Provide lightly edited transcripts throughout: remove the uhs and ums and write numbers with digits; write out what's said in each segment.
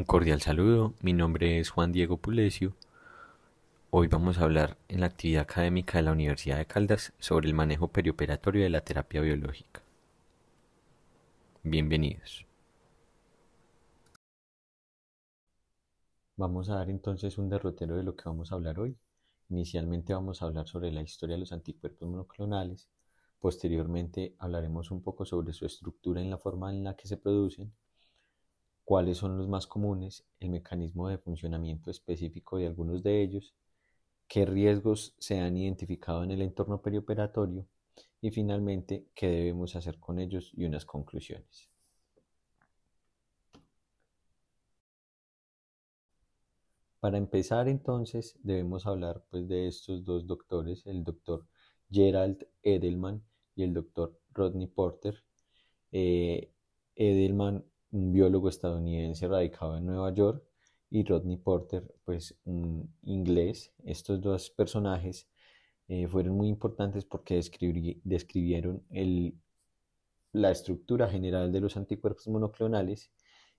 Un cordial saludo, mi nombre es Juan Diego Pulesio. Hoy vamos a hablar en la actividad académica de la Universidad de Caldas sobre el manejo perioperatorio de la terapia biológica. Bienvenidos. Vamos a dar entonces un derrotero de lo que vamos a hablar hoy. Inicialmente vamos a hablar sobre la historia de los anticuerpos monoclonales. Posteriormente hablaremos un poco sobre su estructura en la forma en la que se producen, cuáles son los más comunes, el mecanismo de funcionamiento específico de algunos de ellos, qué riesgos se han identificado en el entorno perioperatorio y finalmente qué debemos hacer con ellos y unas conclusiones. Para empezar entonces debemos hablar pues de estos dos doctores, el doctor Gerald Edelman y el doctor Rodney Porter. Eh, Edelman, un biólogo estadounidense radicado en Nueva York, y Rodney Porter, pues un inglés. Estos dos personajes fueron muy importantes porque describieron la estructura general de los anticuerpos monoclonales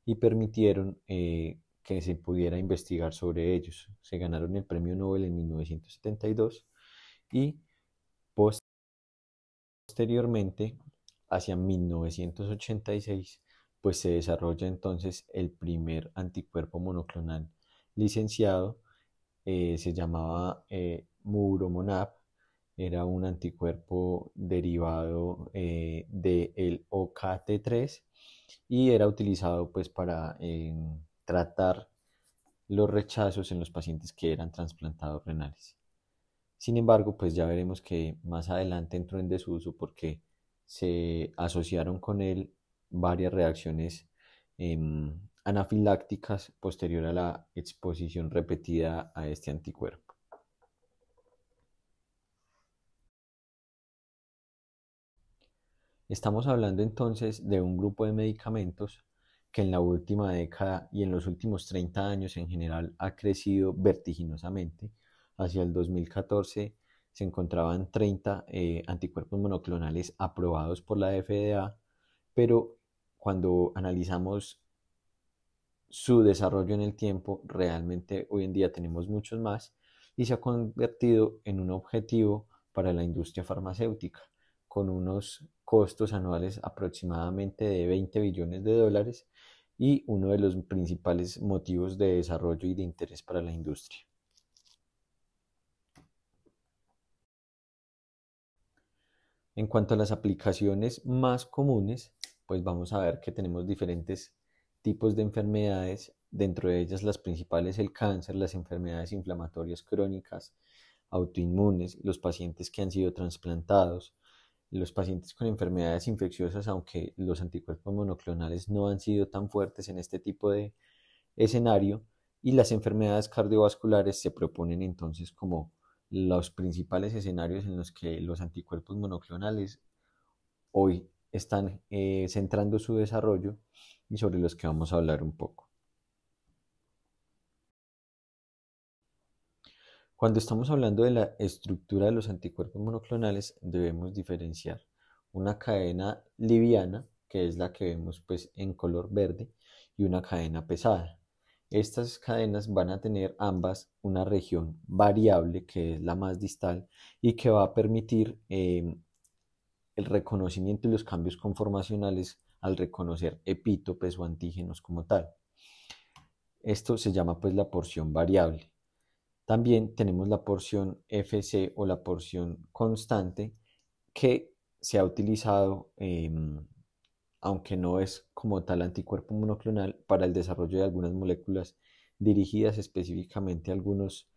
y permitieron que se pudiera investigar sobre ellos. Se ganaron el premio Nobel en 1972 y posteriormente, hacia 1986, pues se desarrolla entonces el primer anticuerpo monoclonal licenciado. Se llamaba Muromonab. Era un anticuerpo derivado del OKT3 y era utilizado pues para tratar los rechazos en los pacientes que eran trasplantados renales. Sin embargo, pues ya veremos que más adelante entró en desuso porque se asociaron con él varias reacciones anafilácticas posterior a la exposición repetida a este anticuerpo. Estamos hablando entonces de un grupo de medicamentos que en la última década y en los últimos 30 años en general ha crecido vertiginosamente. Hacia el 2014 se encontraban 30 anticuerpos monoclonales aprobados por la FDA, pero cuando analizamos su desarrollo en el tiempo, realmente hoy en día tenemos muchos más y se ha convertido en un objetivo para la industria farmacéutica, con unos costos anuales aproximadamente de 20 billones de dólares y uno de los principales motivos de desarrollo y de interés para la industria. En cuanto a las aplicaciones más comunes, pues vamos a ver que tenemos diferentes tipos de enfermedades, dentro de ellas las principales el cáncer, las enfermedades inflamatorias crónicas, autoinmunes, los pacientes que han sido trasplantados, los pacientes con enfermedades infecciosas, aunque los anticuerpos monoclonales no han sido tan fuertes en este tipo de escenario, y las enfermedades cardiovasculares se proponen entonces como los principales escenarios en los que los anticuerpos monoclonales hoy están centrando su desarrollo y sobre los que vamos a hablar un poco. Cuando estamos hablando de la estructura de los anticuerpos monoclonales, debemos diferenciar una cadena liviana, que es la que vemos pues en color verde, y una cadena pesada. Estas cadenas van a tener ambas una región variable, que es la más distal, y que va a permitir el reconocimiento y los cambios conformacionales al reconocer epítopes o antígenos como tal. Esto se llama pues la porción variable. También tenemos la porción FC o la porción constante que se ha utilizado, aunque no es como tal anticuerpo monoclonal, para el desarrollo de algunas moléculas dirigidas específicamente a algunos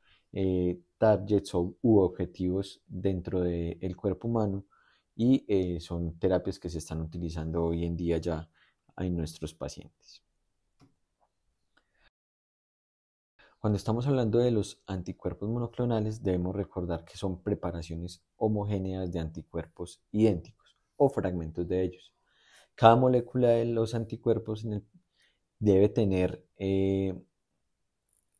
targets u objetivos dentro del cuerpo humano y son terapias que se están utilizando hoy en día ya en nuestros pacientes. Cuando estamos hablando de los anticuerpos monoclonales, debemos recordar que son preparaciones homogéneas de anticuerpos idénticos o fragmentos de ellos. Cada molécula de los anticuerpos debe tener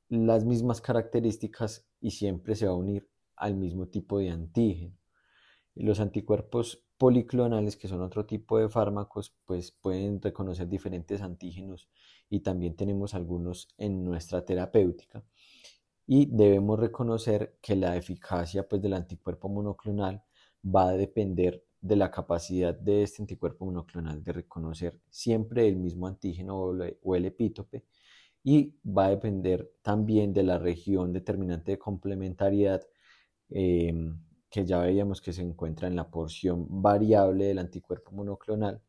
las mismas características y siempre se va a unir al mismo tipo de antígeno. Los anticuerpos policlonales, que son otro tipo de fármacos, pues pueden reconocer diferentes antígenos y también tenemos algunos en nuestra terapéutica. Y debemos reconocer que la eficacia pues, del anticuerpo monoclonal va a depender de la capacidad de este anticuerpo monoclonal de reconocer siempre el mismo antígeno o el epítope, y va a depender también de la región determinante de complementariedad, eh, que ya veíamos que se encuentra en la porción variable del anticuerpo monoclonal,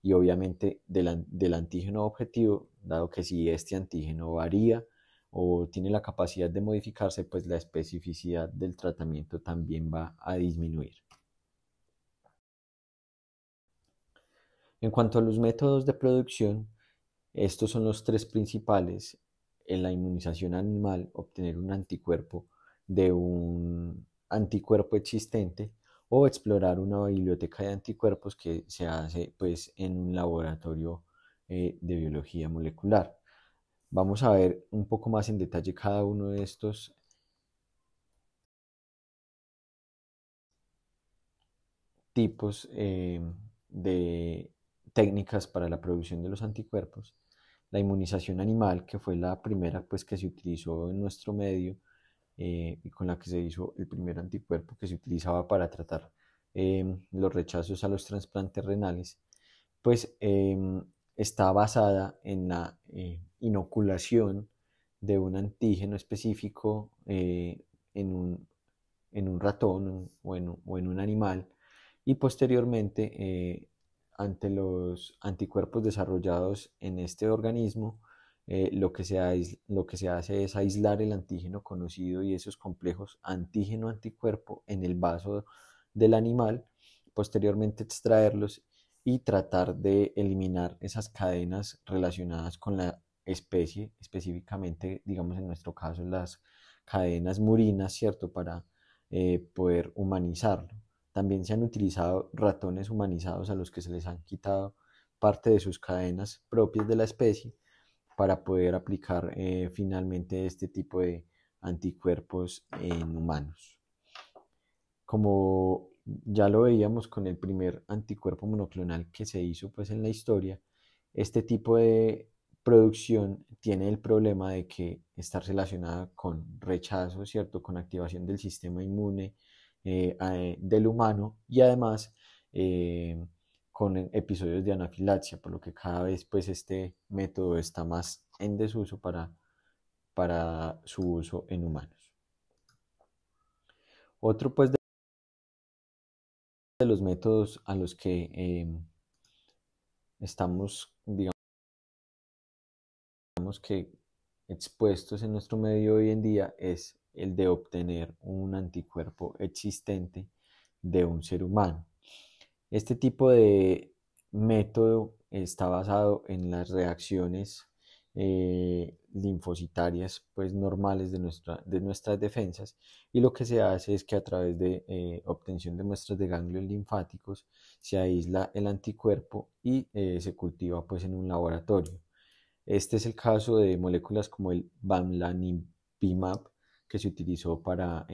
y obviamente del antígeno objetivo, dado que si este antígeno varía o tiene la capacidad de modificarse, pues la especificidad del tratamiento también va a disminuir. En cuanto a los métodos de producción, estos son los tres principales. En la inmunización animal, obtener un anticuerpo de un anticuerpo existente, o explorar una biblioteca de anticuerpos que se hace pues, en un laboratorio de biología molecular. Vamos a ver un poco más en detalle cada uno de estos tipos de técnicas para la producción de los anticuerpos. La inmunización animal, que fue la primera pues, que se utilizó en nuestro medio, y con la que se hizo el primer anticuerpo que se utilizaba para tratar los rechazos a los trasplantes renales, pues está basada en la inoculación de un antígeno específico en un ratón o en un animal, y posteriormente, ante los anticuerpos desarrollados en este organismo, lo que se hace es aislar el antígeno conocido y esos complejos antígeno-anticuerpo en el vaso del animal, posteriormente extraerlos y tratar de eliminar esas cadenas relacionadas con la especie, específicamente, digamos en nuestro caso, las cadenas murinas, ¿cierto? Para poder humanizarlo. También se han utilizado ratones humanizados a los que se les han quitado parte de sus cadenas propias de la especie para poder aplicar finalmente este tipo de anticuerpos en humanos. Como ya lo veíamos con el primer anticuerpo monoclonal que se hizo pues, en la historia, este tipo de producción tiene el problema de que está relacionada con rechazo, ¿cierto? Con activación del sistema inmune del humano, y además con episodios de anafilaxia, por lo que cada vez pues, este método está más en desuso para su uso en humanos. Otro pues, de los métodos a los que estamos, digamos que expuestos en nuestro medio hoy en día, es el de obtener un anticuerpo existente de un ser humano. Este tipo de método está basado en las reacciones linfocitarias pues, normales de nuestras defensas, y lo que se hace es que a través de obtención de muestras de ganglios linfáticos se aísla el anticuerpo y se cultiva pues, en un laboratorio. Este es el caso de moléculas como el bamlanivimab, que se utilizó para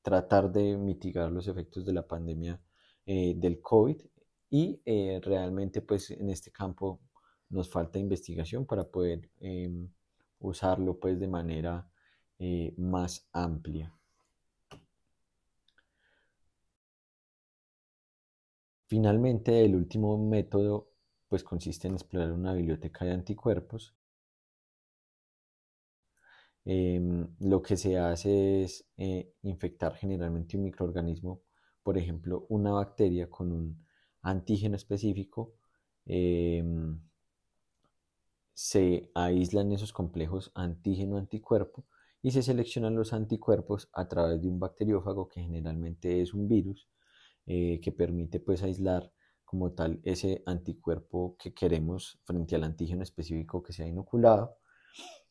tratar de mitigar los efectos de la pandemia del COVID, y realmente pues en este campo nos falta investigación para poder usarlo pues de manera más amplia. Finalmente, el último método pues consiste en explorar una biblioteca de anticuerpos. Lo que se hace es infectar generalmente un microorganismo, por ejemplo, una bacteria con un antígeno específico. em, Se aíslan esos complejos antígeno-anticuerpo y se seleccionan los anticuerpos a través de un bacteriófago, que generalmente es un virus, que permite pues aislar como tal ese anticuerpo que queremos frente al antígeno específico que se ha inoculado.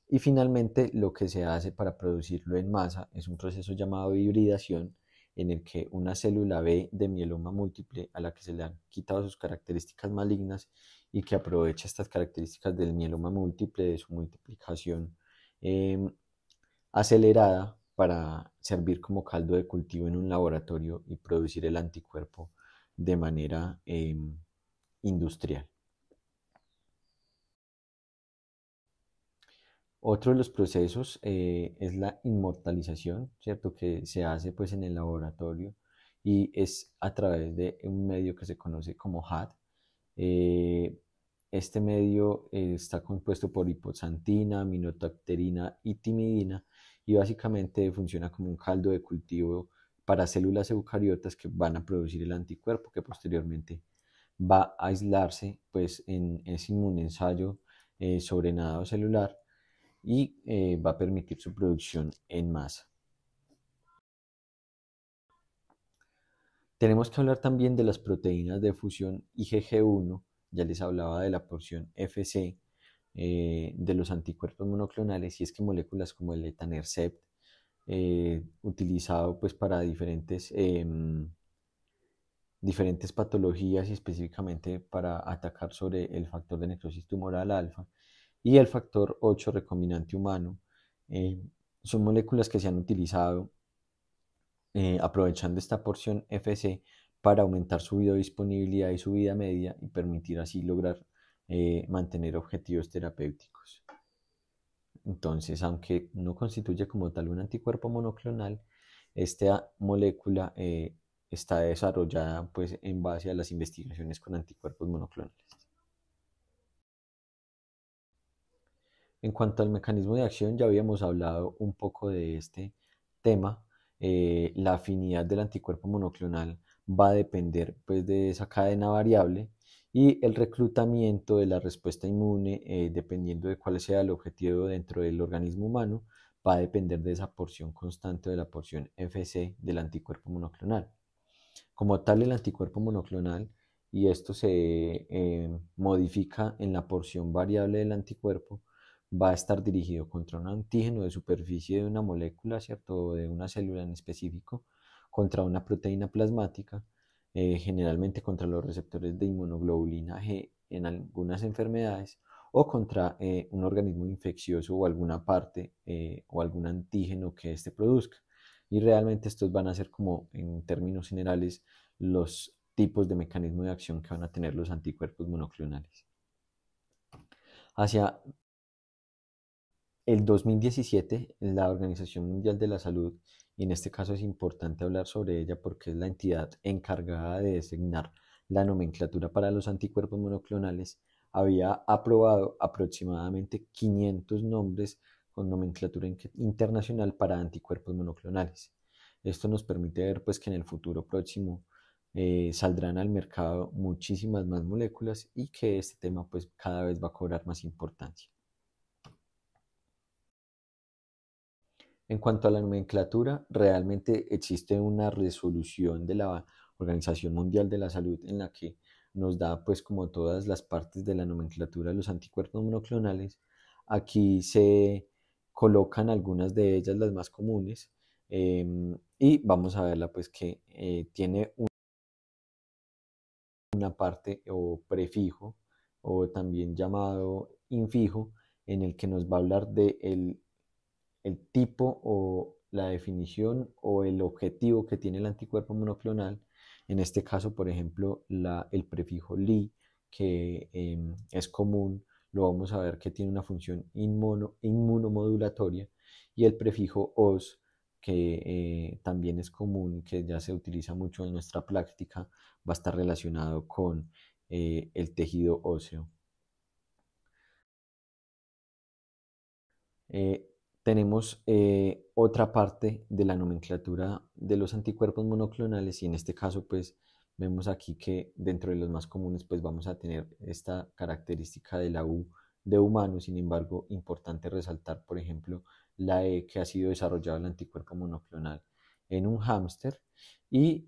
Y finalmente, lo que se hace para producirlo en masa es un proceso llamado hibridación, en el que una célula B de mieloma múltiple, a la que se le han quitado sus características malignas y que aprovecha estas características del mieloma múltiple, de su multiplicación eh, acelerada, para servir como caldo de cultivo en un laboratorio y producir el anticuerpo de manera industrial. Otro de los procesos es la inmortalización, ¿cierto? Que se hace pues en el laboratorio y es a través de un medio que se conoce como HAT. Eh, este medio está compuesto por hipoxantina, aminobacterina y timidina y básicamente funciona como un caldo de cultivo para células eucariotas que van a producir el anticuerpo que posteriormente va a aislarse pues en ese inmunensayo sobrenadado celular y va a permitir su producción en masa. Tenemos que hablar también de las proteínas de fusión IgG1, ya les hablaba de la porción FC, de los anticuerpos monoclonales, y es que moléculas como el etanercept, utilizado pues para diferentes patologías y específicamente para atacar sobre el factor de necrosis tumoral alfa y el factor 8 recombinante humano, eh, son moléculas que se han utilizado aprovechando esta porción FC para aumentar su biodisponibilidad y su vida media y permitir así lograr mantener objetivos terapéuticos. Entonces, aunque no constituye como tal un anticuerpo monoclonal, esta molécula está desarrollada pues, en base a las investigaciones con anticuerpos monoclonales. En cuanto al mecanismo de acción, ya habíamos hablado un poco de este tema. La afinidad del anticuerpo monoclonal va a depender pues, de esa cadena variable y el reclutamiento de la respuesta inmune, dependiendo de cuál sea el objetivo dentro del organismo humano, va a depender de esa porción constante de la porción FC del anticuerpo monoclonal. Como tal, el anticuerpo monoclonal, y esto se modifica en la porción variable del anticuerpo, va a estar dirigido contra un antígeno de superficie de una molécula, ¿cierto? O de una célula en específico, contra una proteína plasmática, generalmente contra los receptores de inmunoglobulina G en algunas enfermedades, o contra un organismo infeccioso o alguna parte o algún antígeno que éste produzca. Y realmente estos van a ser como, en términos generales, los tipos de mecanismo de acción que van a tener los anticuerpos monoclonales. Hacia el 2017, la Organización Mundial de la Salud, y en este caso es importante hablar sobre ella porque es la entidad encargada de designar la nomenclatura para los anticuerpos monoclonales, había aprobado aproximadamente 500 nombres con nomenclatura internacional para anticuerpos monoclonales. Esto nos permite ver pues, que en el futuro próximo saldrán al mercado muchísimas más moléculas y que este tema pues, cada vez va a cobrar más importancia. En cuanto a la nomenclatura, realmente existe una resolución de la Organización Mundial de la Salud en la que nos da pues como todas las partes de la nomenclatura de los anticuerpos monoclonales. Aquí se colocan algunas de ellas, las más comunes, y vamos a verla pues que tiene una parte o prefijo o también llamado infijo en el que nos va a hablar de el tipo o la definición o el objetivo que tiene el anticuerpo monoclonal. En este caso, por ejemplo, el prefijo Li, que es común, lo vamos a ver que tiene una función inmunomodulatoria, y el prefijo OS, que también es común y que ya se utiliza mucho en nuestra práctica, va a estar relacionado con el tejido óseo. Eh, Tenemos otra parte de la nomenclatura de los anticuerpos monoclonales y en este caso pues vemos aquí que dentro de los más comunes pues vamos a tener esta característica de la U de humano. Sin embargo, importante resaltar por ejemplo la E, que ha sido desarrollado el anticuerpo monoclonal en un hámster, y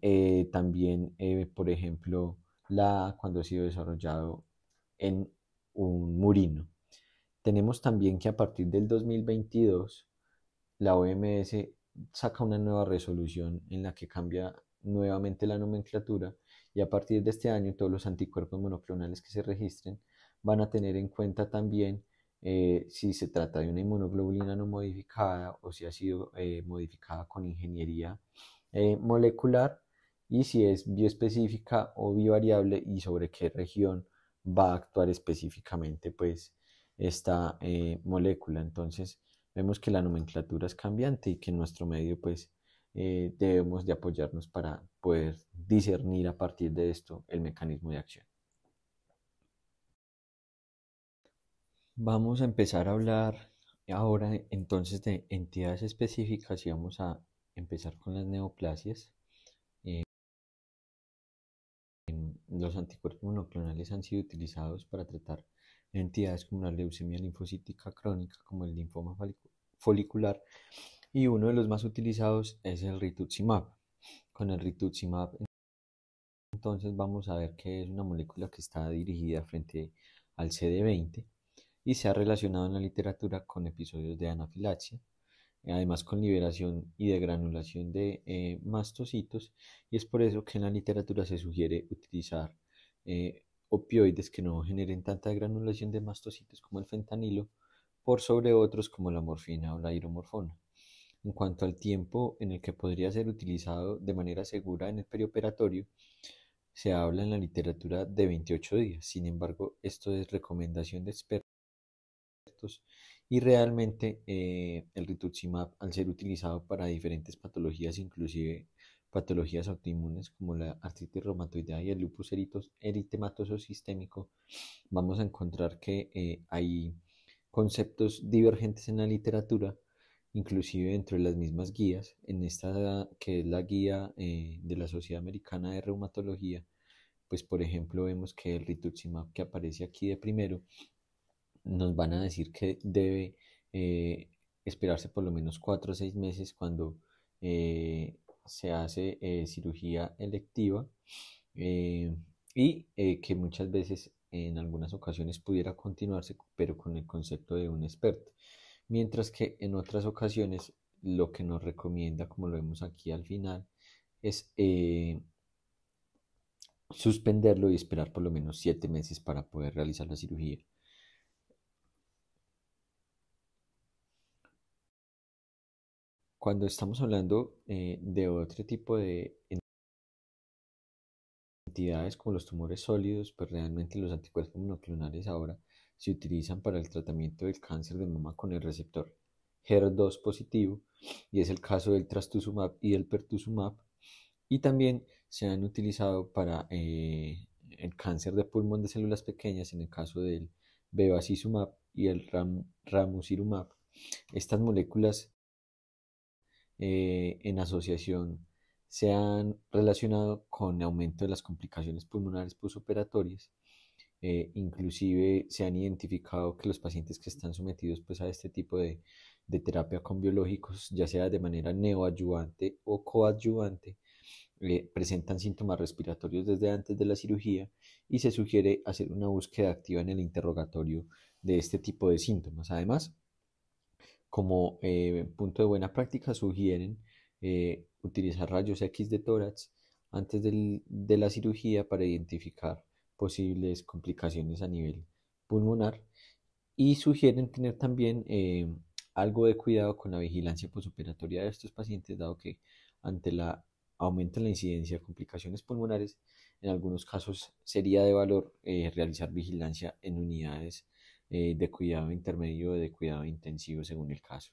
también por ejemplo la A cuando ha sido desarrollado en un murino. Tenemos también que a partir del 2022 la OMS saca una nueva resolución en la que cambia nuevamente la nomenclatura, y a partir de este año todos los anticuerpos monoclonales que se registren van a tener en cuenta también si se trata de una inmunoglobulina no modificada o si ha sido modificada con ingeniería molecular, y si es bioespecífica o bivariable y sobre qué región va a actuar específicamente pues esta molécula. Entonces vemos que la nomenclatura es cambiante y que en nuestro medio pues debemos de apoyarnos para poder discernir a partir de esto el mecanismo de acción. Vamos a empezar a hablar ahora entonces de entidades específicas y vamos a empezar con las neoplasias. Los anticuerpos monoclonales han sido utilizados para tratar entidades como la leucemia linfocítica crónica, como el linfoma folicular, y uno de los más utilizados es el rituximab. Con el rituximab, entonces vamos a ver que es una molécula que está dirigida frente al CD20 y se ha relacionado en la literatura con episodios de anafilaxia, además con liberación y degranulación de mastocitos, y es por eso que en la literatura se sugiere utilizar opioides que no generen tanta degranulación de mastocitos como el fentanilo, por sobre otros como la morfina o la hidromorfona. En cuanto al tiempo en el que podría ser utilizado de manera segura en el perioperatorio, se habla en la literatura de 28 días. Sin embargo, esto es recomendación de expertos y realmente el rituximab, al ser utilizado para diferentes patologías, inclusive patologías autoinmunes como la artritis reumatoidea y el lupus eritematoso sistémico, vamos a encontrar que hay conceptos divergentes en la literatura, inclusive dentro de las mismas guías. En esta que es la guía de la Sociedad Americana de Reumatología, pues por ejemplo vemos que el rituximab que aparece aquí de primero nos van a decir que debe esperarse por lo menos 4 o 6 meses cuando se hace cirugía electiva, eh, y que muchas veces en algunas ocasiones pudiera continuarse, pero con el concepto de un experto. Mientras que en otras ocasiones lo que nos recomienda, como lo vemos aquí al final, es suspenderlo y esperar por lo menos 7 meses para poder realizar la cirugía. Cuando estamos hablando de otro tipo de entidades como los tumores sólidos, pues realmente los anticuerpos monoclonales ahora se utilizan para el tratamiento del cáncer de mama con el receptor HER2 positivo, y es el caso del trastuzumab y del pertuzumab, y también se han utilizado para el cáncer de pulmón de células pequeñas en el caso del bevacizumab y el ramucirumab. Estas moléculas en asociación se han relacionado con aumento de las complicaciones pulmonares posoperatorias. Inclusive se han identificado que los pacientes que están sometidos pues, a este tipo de terapia con biológicos, ya sea de manera neoadyuvante o coadyuvante, presentan síntomas respiratorios desde antes de la cirugía, y se sugiere hacer una búsqueda activa en el interrogatorio de este tipo de síntomas. Además, como punto de buena práctica sugieren utilizar rayos X de tórax antes de la cirugía para identificar posibles complicaciones a nivel pulmonar, y sugieren tener también algo de cuidado con la vigilancia posoperatoria de estos pacientes, dado que ante la aumento en la incidencia de complicaciones pulmonares, en algunos casos sería de valor realizar vigilancia en unidades de cuidado intermedio o de cuidado intensivo según el caso.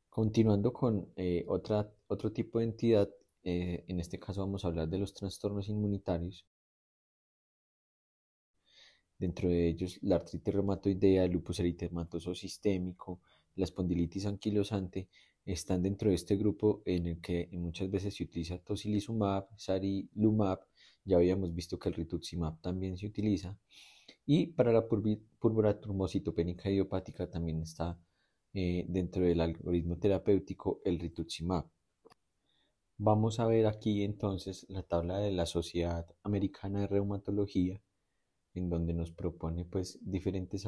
Continuando con otro tipo de entidad, en este caso vamos a hablar de los trastornos inmunitarios. Dentro de ellos, la artritis reumatoidea, el lupus eritematoso sistémico, la espondilitis anquilosante están dentro de este grupo en el que muchas veces se utiliza tocilizumab, sarilumab. Ya habíamos visto que el rituximab también se utiliza. Y para la púrpura trombocitopénica idiopática también está dentro del algoritmo terapéutico el rituximab. Vamos a ver aquí entonces la tabla de la Sociedad Americana de Reumatología, en donde nos propone pues diferentes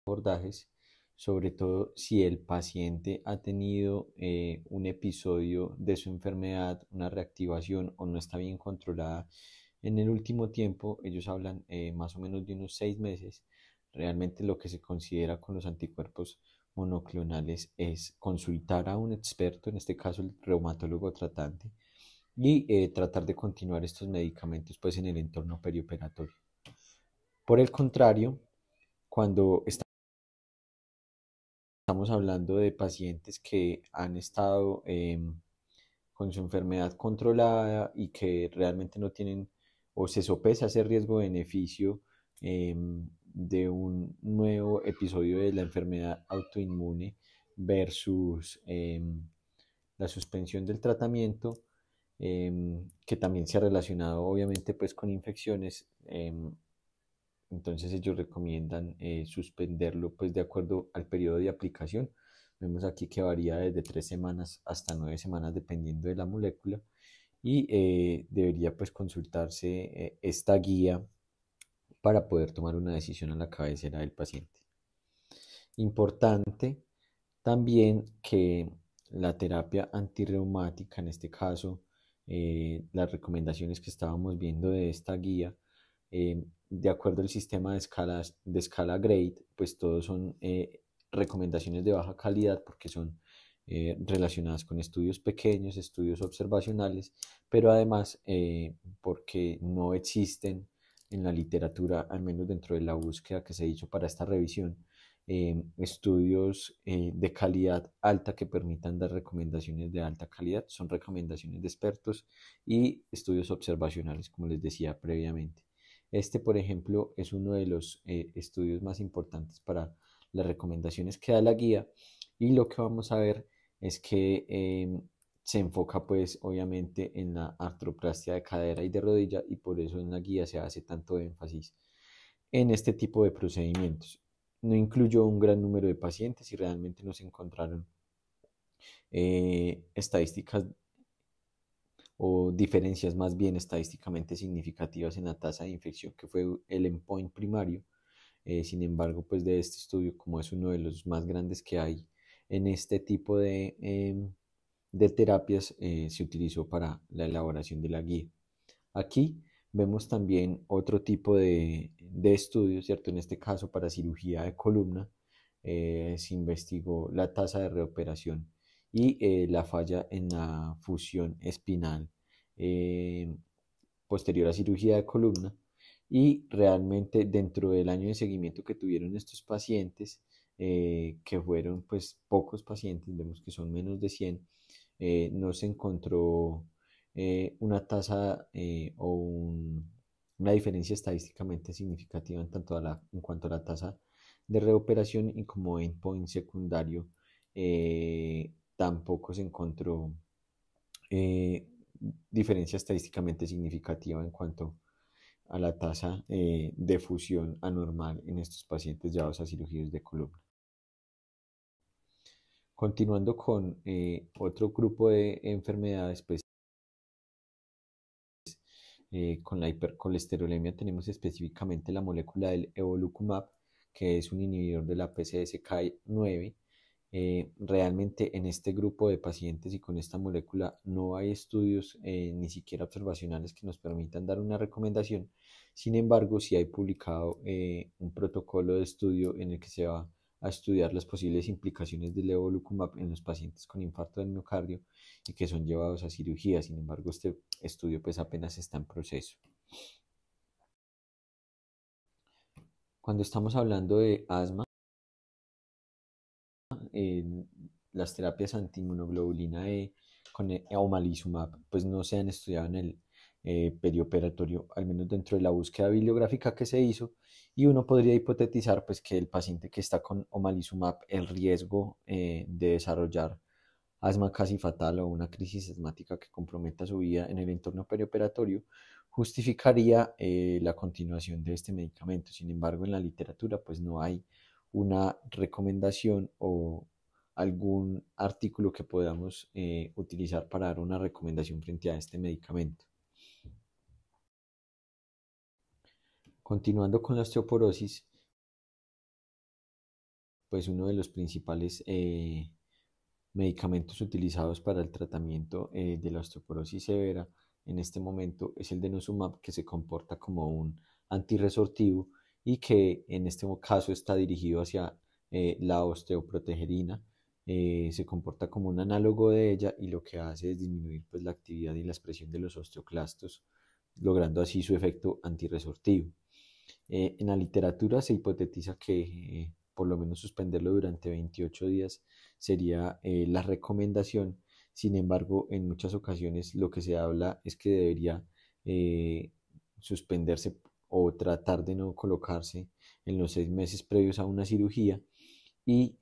abordajes, sobre todo si el paciente ha tenido un episodio de su enfermedad, una reactivación o no está bien controlada en el último tiempo. Ellos hablan más o menos de unos 6 meses. Realmente lo que se considera con los anticuerpos monoclonales es consultar a un experto, en este caso el reumatólogo tratante, y tratar de continuar estos medicamentos pues en el entorno perioperatorio. Por el contrario, cuando estamos hablando de pacientes que han estado con su enfermedad controlada y que realmente no tienen o se sopesa ese riesgo-beneficio de un nuevo episodio de la enfermedad autoinmune versus la suspensión del tratamiento, que también se ha relacionado obviamente pues con infecciones. Entonces ellos recomiendan suspenderlo pues de acuerdo al periodo de aplicación. Vemos aquí que varía desde 3 semanas hasta 9 semanas dependiendo de la molécula y debería pues consultarse esta guía para poder tomar una decisión a la cabecera del paciente. Importante también que la terapia antirreumática, en este caso, las recomendaciones que estábamos viendo de esta guía, de acuerdo al sistema de escala GRADE, pues todos son recomendaciones de baja calidad porque son relacionadas con estudios pequeños, estudios observacionales, pero además porque no existen en la literatura, al menos dentro de la búsqueda que se hizo para esta revisión, estudios de calidad alta que permitan dar recomendaciones de alta calidad. Son recomendaciones de expertos y estudios observacionales, como les decía previamente. Este, por ejemplo, es uno de los estudios más importantes para las recomendaciones que da la guía y lo que vamos a ver es que se enfoca pues obviamente en la artroplastia de cadera y de rodilla y por eso en la guía se hace tanto énfasis en este tipo de procedimientos. No incluyó un gran número de pacientes y realmente no se encontraron estadísticas o diferencias más bien estadísticamente significativas en la tasa de infección, que fue el endpoint primario. Sin embargo, pues de este estudio, como es uno de los más grandes que hay en este tipo de terapias, se utilizó para la elaboración de la guía. Aquí vemos también otro tipo de estudios, ¿cierto? En este caso, para cirugía de columna, se investigó la tasa de reoperación y la falla en la fusión espinal eh, posterior a cirugía de columna. Y realmente dentro del año de seguimiento que tuvieron estos pacientes, que fueron pues pocos pacientes, vemos que son menos de 100, no se encontró una tasa una diferencia estadísticamente significativa en cuanto a la tasa de reoperación y como endpoint secundario tampoco se encontró eh, diferencia estadísticamente significativa en cuanto a la tasa de fusión anormal en estos pacientes llevados a cirugías de columna. Continuando con otro grupo de enfermedades, pues con la hipercolesterolemia tenemos específicamente la molécula del evolucumab, que es un inhibidor de la PCSK9. Realmente en este grupo de pacientes y con esta molécula no hay estudios ni siquiera observacionales que nos permitan dar una recomendación. Sin embargo, sí hay publicado un protocolo de estudio en el que se va a estudiar las posibles implicaciones del evolucumab en los pacientes con infarto del miocardio y que son llevados a cirugía. Sin embargo, este estudio pues apenas está en proceso. Cuando estamos hablando de asma, las terapias antiinmunoglobulina E con omalizumab pues no se han estudiado en el perioperatorio, al menos dentro de la búsqueda bibliográfica que se hizo, y uno podría hipotetizar pues que el paciente que está con omalizumab, el riesgo de desarrollar asma casi fatal o una crisis asmática que comprometa su vida en el entorno perioperatorio, justificaría la continuación de este medicamento. Sin embargo, en la literatura pues no hay una recomendación o algún artículo que podamos utilizar para dar una recomendación frente a este medicamento. Continuando con la osteoporosis, pues uno de los principales medicamentos utilizados para el tratamiento de la osteoporosis severa en este momento es el denosumab, que se comporta como un antirresortivo y que en este caso está dirigido hacia la osteoprotegerina se comporta como un análogo de ella y lo que hace es disminuir pues, la actividad y la expresión de los osteoclastos, logrando así su efecto antirresortivo. En la literatura se hipotetiza que por lo menos suspenderlo durante 28 días sería la recomendación. Sin embargo, en muchas ocasiones lo que se habla es que debería eh, suspenderse o tratar de no colocarse en los 6 meses previos a una cirugía y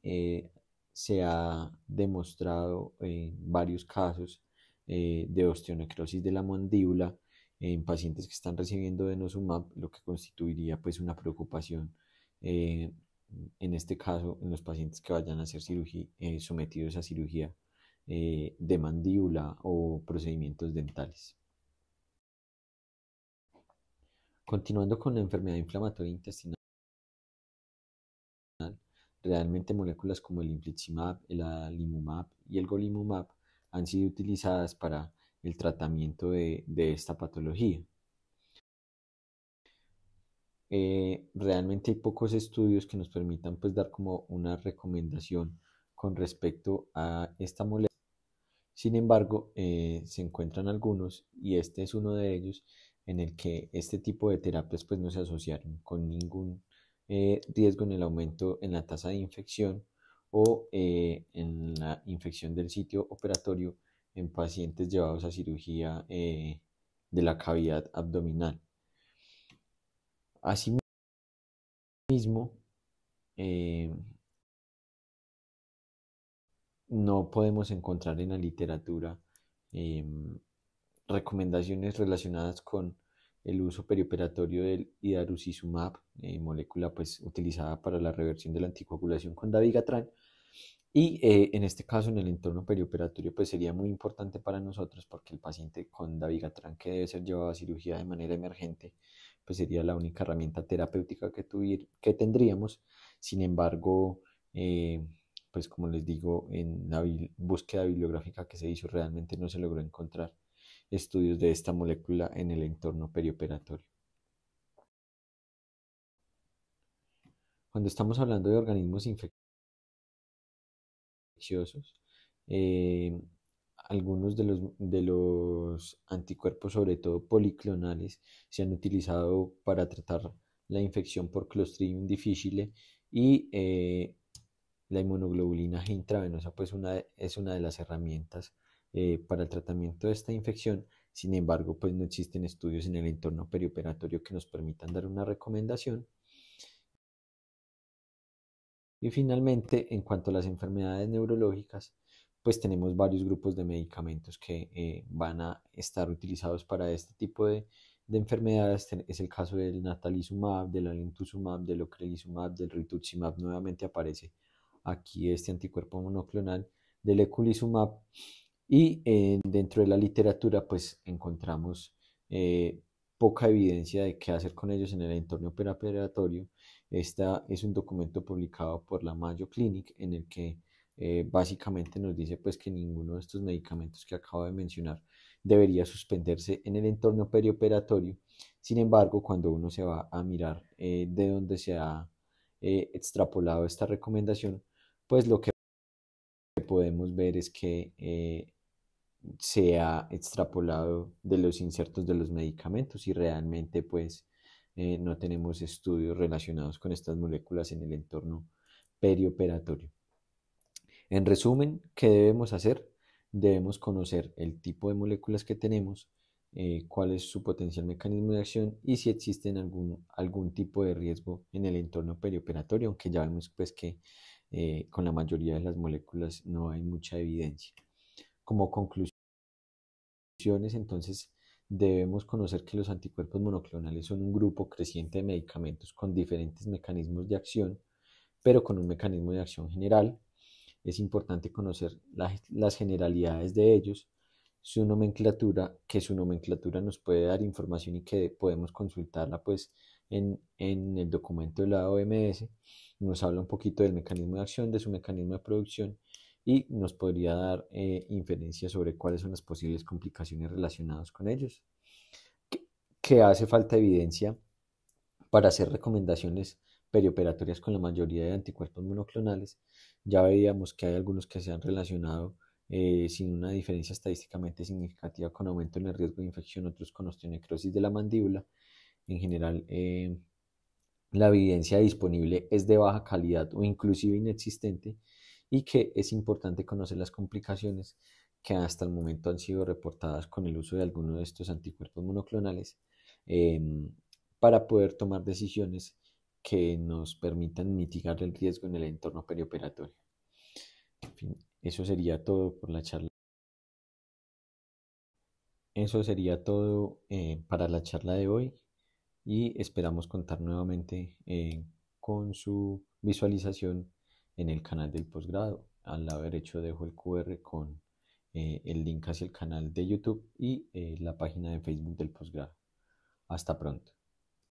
se ha demostrado en varios casos de osteonecrosis de la mandíbula en pacientes que están recibiendo denosumab, lo que constituiría pues una preocupación eh, en este caso en los pacientes que vayan a ser sometidos a cirugía de mandíbula o procedimientos dentales. Continuando con la enfermedad inflamatoria intestinal, realmente moléculas como el infliximab, el adalimumab y el golimumab han sido utilizadas para el tratamiento de esta patología. Realmente hay pocos estudios que nos permitan pues dar como una recomendación con respecto a esta molécula. Sin embargo, se encuentran algunos y este es uno de ellos en el que este tipo de terapias pues no se asociaron con ningún riesgo en el aumento en la tasa de infección o en la infección del sitio operatorio en pacientes llevados a cirugía de la cavidad abdominal. Asimismo, no podemos encontrar en la literatura em, recomendaciones relacionadas con el uso perioperatorio del idarucizumab, molécula pues utilizada para la reversión de la anticoagulación con dabigatran. Y en este caso, en el entorno perioperatorio, pues sería muy importante para nosotros porque el paciente con dabigatran que debe ser llevado a cirugía de manera emergente, pues sería la única herramienta terapéutica que tendríamos. Sin embargo, pues como les digo, en la búsqueda bibliográfica que se hizo realmente no se logró encontrar estudios de esta molécula en el entorno perioperatorio. Cuando estamos hablando de organismos infecciosos, eh, algunos de los anticuerpos, sobre todo policlonales, se han utilizado para tratar la infección por Clostridium difficile y la inmunoglobulina G intravenosa pues es una de las herramientas para el tratamiento de esta infección. Sin embargo, pues no existen estudios en el entorno perioperatorio que nos permitan dar una recomendación. Y finalmente, en cuanto a las enfermedades neurológicas, pues tenemos varios grupos de medicamentos que van a estar utilizados para este tipo de enfermedades. Es el caso del natalizumab, del alemtuzumab, del ocrelizumab, del rituximab. Nuevamente aparece aquí este anticuerpo monoclonal del eculizumab. Y dentro de la literatura, pues encontramos poca evidencia de qué hacer con ellos en el entorno preoperatorio. Esta es un documento publicado por la Mayo Clinic en el que básicamente nos dice pues que ninguno de estos medicamentos que acabo de mencionar debería suspenderse en el entorno perioperatorio. Sin embargo, cuando uno se va a mirar de dónde se ha extrapolado esta recomendación, pues lo que podemos ver es que se ha extrapolado de los insertos de los medicamentos y realmente pues no tenemos estudios relacionados con estas moléculas en el entorno perioperatorio. En resumen, ¿qué debemos hacer? Debemos conocer el tipo de moléculas que tenemos, cuál es su potencial mecanismo de acción y si existen algún tipo de riesgo en el entorno perioperatorio, aunque ya vemos pues que con la mayoría de las moléculas no hay mucha evidencia. Como conclusión, entonces debemos conocer que los anticuerpos monoclonales son un grupo creciente de medicamentos con diferentes mecanismos de acción, pero con un mecanismo de acción general. Es importante conocer las generalidades de ellos, que su nomenclatura nos puede dar información y que podemos consultarla pues en el documento de la OMS. Nos habla un poquito del mecanismo de acción, de su mecanismo de producción y nos podría dar inferencias sobre cuáles son las posibles complicaciones relacionadas con ellos. Que hace falta evidencia para hacer recomendaciones perioperatorias con la mayoría de anticuerpos monoclonales, ya veíamos que hay algunos que se han relacionado sin una diferencia estadísticamente significativa con aumento en el riesgo de infección, otros con osteonecrosis de la mandíbula. En general, la evidencia disponible es de baja calidad o inclusive inexistente y que es importante conocer las complicaciones que hasta el momento han sido reportadas con el uso de alguno de estos anticuerpos monoclonales para poder tomar decisiones que nos permitan mitigar el riesgo en el entorno perioperatorio. En fin, eso sería todo por la charla. Eso sería todo para la charla de hoy y esperamos contar nuevamente con su visualización en el canal del posgrado. Al lado derecho dejo el QR con el link hacia el canal de YouTube y la página de Facebook del posgrado. Hasta pronto.